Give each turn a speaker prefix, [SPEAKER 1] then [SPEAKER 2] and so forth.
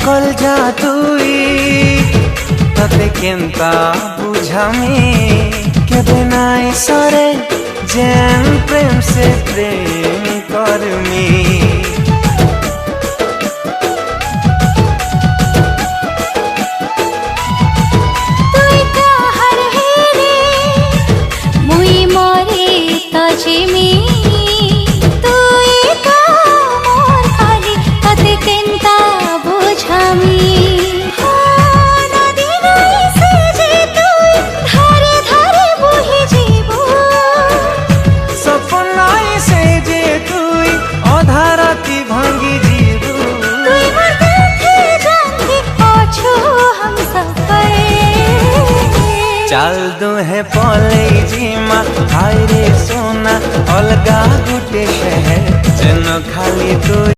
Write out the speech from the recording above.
[SPEAKER 1] call যা তুই তাতে কেনতা বুঝামি কেবে নাই সরে যেন প্রেম সে প্রেম করমি
[SPEAKER 2] তুই কাহার হেরে মুই মরে তজিমি তুই কামর খালি তাতে কেনতা বুঝামি নদী নাই সে যে তুই ধারে ধারে বহি যাব
[SPEAKER 1] সপনাই সে যে তুই অধা রাতি ভাঙ্গি জীবু
[SPEAKER 2] তুই মোর দেখে জানতে অছো हम सफर
[SPEAKER 1] চাল দুহে পলে জিমা হায় রে সোনা অলগা গুটে শহর যেন খালি তুই